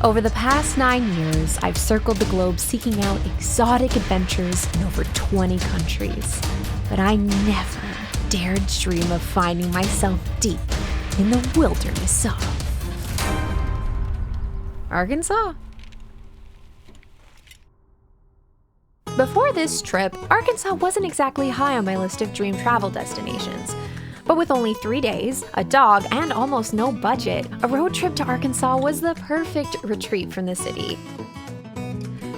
Over the past 9 years, I've circled the globe seeking out exotic adventures in over 20 countries. But I never dared dream of finding myself deep in the wilderness of Arkansas. Before this trip, Arkansas wasn't exactly high on my list of dream travel destinations. But with only 3 days, a dog, and almost no budget, a road trip to Arkansas was the perfect retreat from the city.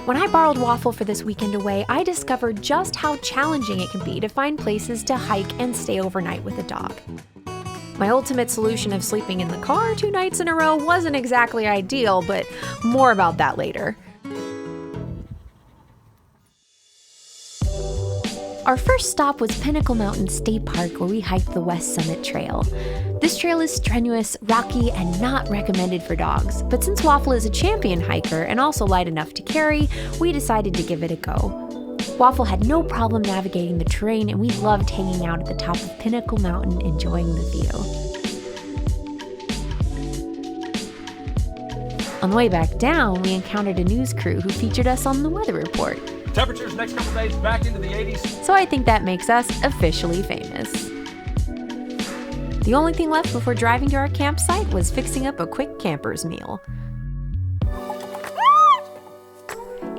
When I borrowed Waffle for this weekend away, I discovered just how challenging it can be to find places to hike and stay overnight with a dog. My ultimate solution of sleeping in the car 2 nights in a row wasn't exactly ideal, but more about that later. Our first stop was Pinnacle Mountain State Park, where we hiked the West Summit Trail. This trail is strenuous, rocky, and not recommended for dogs, but since Waffle is a champion hiker and also light enough to carry, we decided to give it a go. Waffle had no problem navigating the terrain, and we loved hanging out at the top of Pinnacle Mountain, enjoying the view. On the way back down, we encountered a news crew who featured us on the weather report. Temperatures next couple days back into the 80s. So I think that makes us officially famous. The only thing left before driving to our campsite was fixing up a quick camper's meal.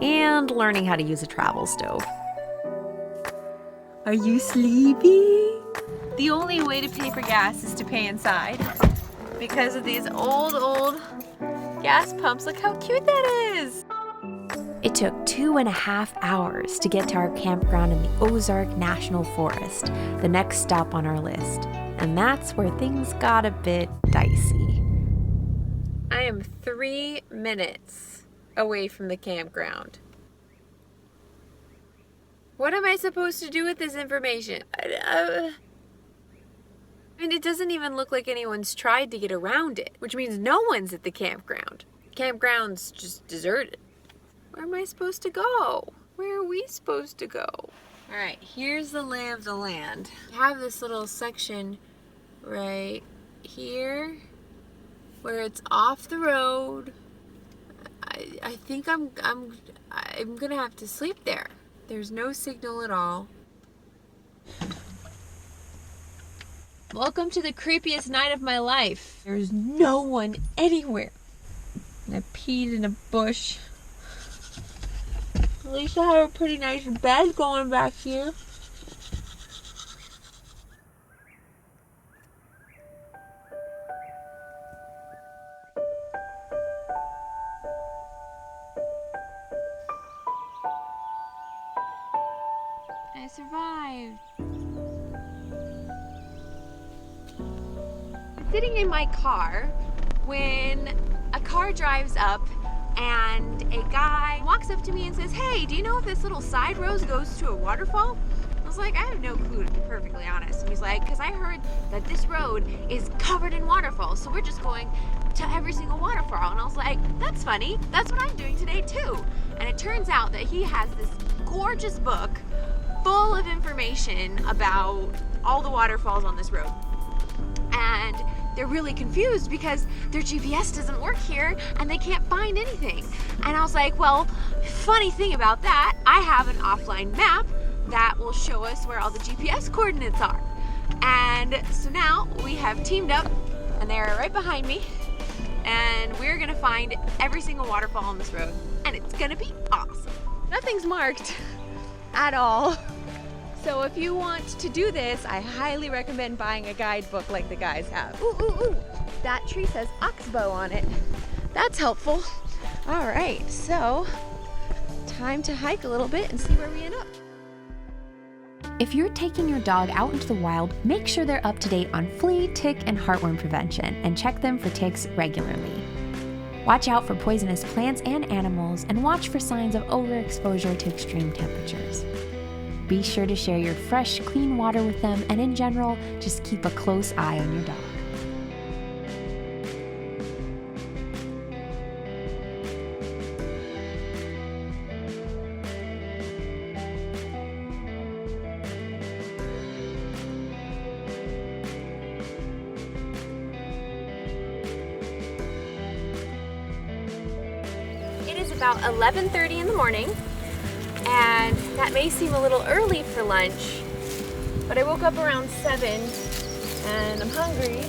And learning how to use a travel stove. Are you sleepy? The only way to pay for gas is to pay inside. Because of these old gas pumps. Look how cute that is. It took 2.5 hours to get to our campground in the Ozark National Forest, the next stop on our list. And that's where things got a bit dicey. I am 3 minutes away from the campground. What am I supposed to do with this information? I mean, it doesn't even look like anyone's tried to get around it, which means no one's at the campground. Campground's just deserted. Where am I supposed to go? Where are we supposed to go? All right, here's the lay of the land. I have this little section right here where it's off the road. I think I'm gonna have to sleep there. There's no signal at all. Welcome to the creepiest night of my life. There's no one anywhere. And I peed in a bush. At least I have a pretty nice bed going back here. I survived. I'm sitting in my car when a car drives up and a guy walks up to me and says, "Hey, do you know if this little side road goes to a waterfall?" I was like, I have no clue, to be perfectly honest. And he's like, because I heard that this road is covered in waterfalls, so we're just going to every single waterfall. And I was like, that's funny. That's what I'm doing today too. And it turns out that he has this gorgeous book full of information about all the waterfalls on this road. And they're really confused because their GPS doesn't work here and they can't find anything. And I was like, well, funny thing about that, I have an offline map that will show us where all the GPS coordinates are. And so now we have teamed up and they're right behind me and we're gonna find every single waterfall on this road and it's gonna be awesome. Nothing's marked at all. So if you want to do this, I highly recommend buying a guidebook like the guys have. Ooh, ooh, ooh, that tree says Oxbow on it. That's helpful. All right, so time to hike a little bit and see where we end up. If you're taking your dog out into the wild, make sure they're up to date on flea, tick, and heartworm prevention and check them for ticks regularly. Watch out for poisonous plants and animals and watch for signs of overexposure to extreme temperatures. Be sure to share your fresh, clean water with them, and in general, just keep a close eye on your dog. about 11:30 in the morning, and that may seem a little early for lunch, but I woke up around 7 and I'm hungry.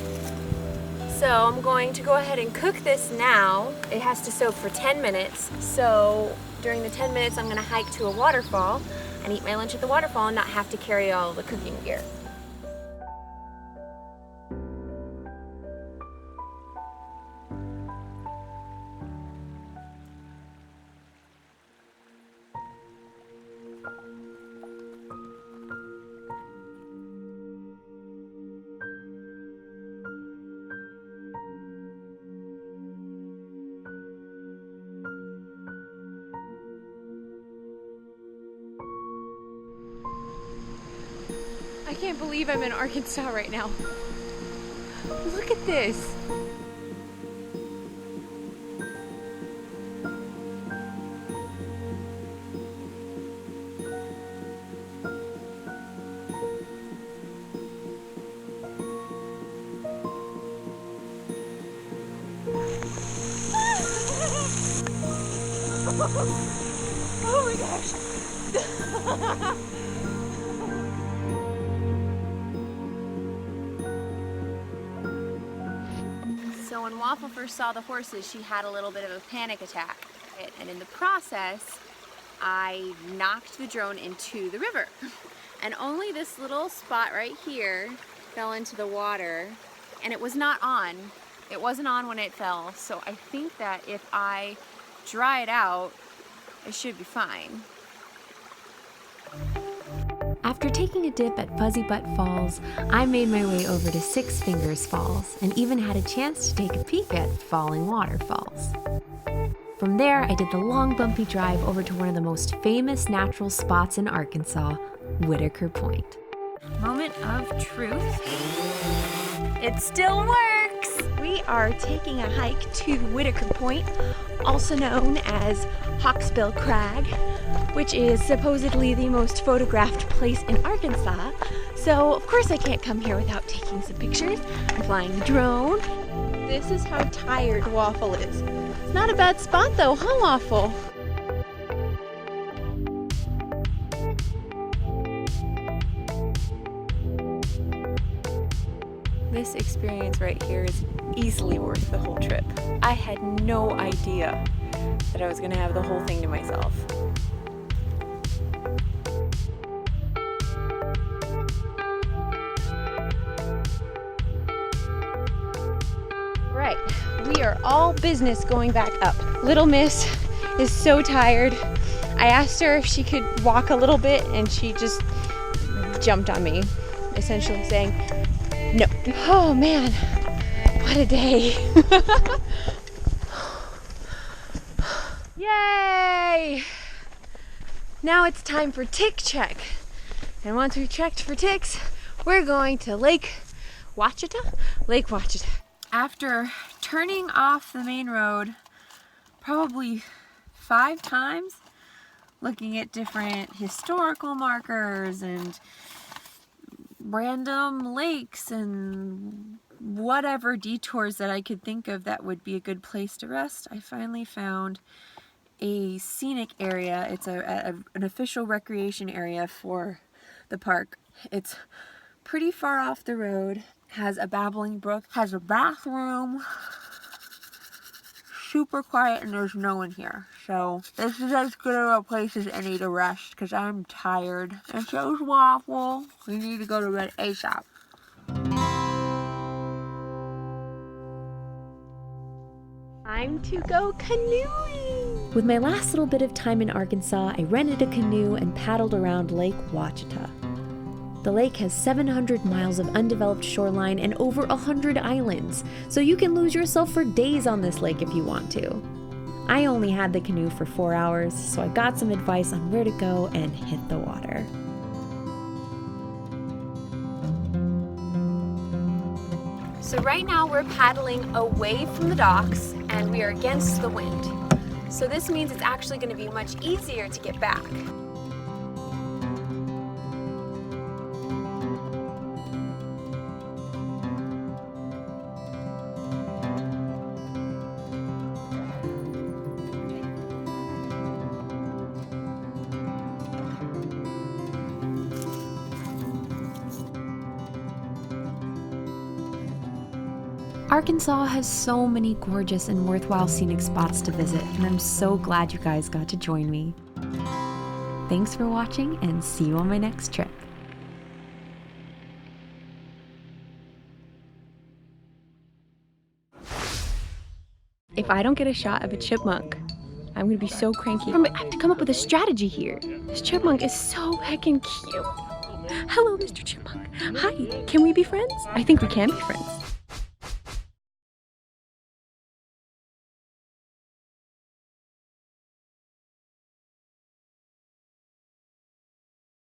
So I'm going to go ahead and cook this now. It has to soak for 10 minutes. So during the 10 minutes, I'm gonna hike to a waterfall and eat my lunch at the waterfall and not have to carry all the cooking gear. I can't believe I'm in Arkansas right now. Look at this. Oh my gosh. So when Waffle first saw the horses, she had a little bit of a panic attack. And in the process, I knocked the drone into the river. And only this little spot right here fell into the water, and it was not on. It wasn't on when it fell. So I think that if I dry it out, it should be fine. After taking a dip at Fuzzy Butt Falls, I made my way over to Six Fingers Falls and even had a chance to take a peek at Falling Waterfalls. From there, I did the long bumpy drive over to one of the most famous natural spots in Arkansas, Whittaker Point. Moment of truth. It still works! We are taking a hike to Whittaker Point, also known as Hawksbill Crag, which is supposedly the most photographed place in Arkansas. So of course I can't come here without taking some pictures. I'm flying the drone. This is how tired Waffle is. It's not a bad spot though, huh, Waffle? This experience right here is easily worth the whole trip. I had no idea that I was gonna have the whole thing to myself. Right, we are all business going back up. Little Miss is so tired. I asked her if she could walk a little bit and she just jumped on me, essentially saying, no. Oh man, what a day. Yay! Now it's time for tick check. And once we've checked for ticks, we're going to Lake Ouachita? Lake Ouachita. After turning off the main road probably 5 times, looking at different historical markers and random lakes and whatever detours that I could think of that would be a good place to rest, I finally found a scenic area. It's an official recreation area for the park. It's pretty far off the road, has a babbling brook, has a bathroom, super quiet, and there's no one here. So this is as good of a place as any to rest because I'm tired. And so's Waffle. We need to go to bed ASAP. Time to go canoeing! With my last little bit of time in Arkansas, I rented a canoe and paddled around Lake Ouachita. The lake has 700 miles of undeveloped shoreline and over 100 islands, so you can lose yourself for days on this lake if you want to. I only had the canoe for 4 hours, so I got some advice on where to go and hit the water. So right now we're paddling away from the docks and we are against the wind. So this means it's actually going to be much easier to get back. Arkansas has so many gorgeous and worthwhile scenic spots to visit, and I'm so glad you guys got to join me. Thanks for watching, and see you on my next trip. If I don't get a shot of a chipmunk, I'm gonna be so cranky. I have to come up with a strategy here. This chipmunk is so heckin' cute. Hello, Mr. Chipmunk. Hi, can we be friends? I think we can be friends.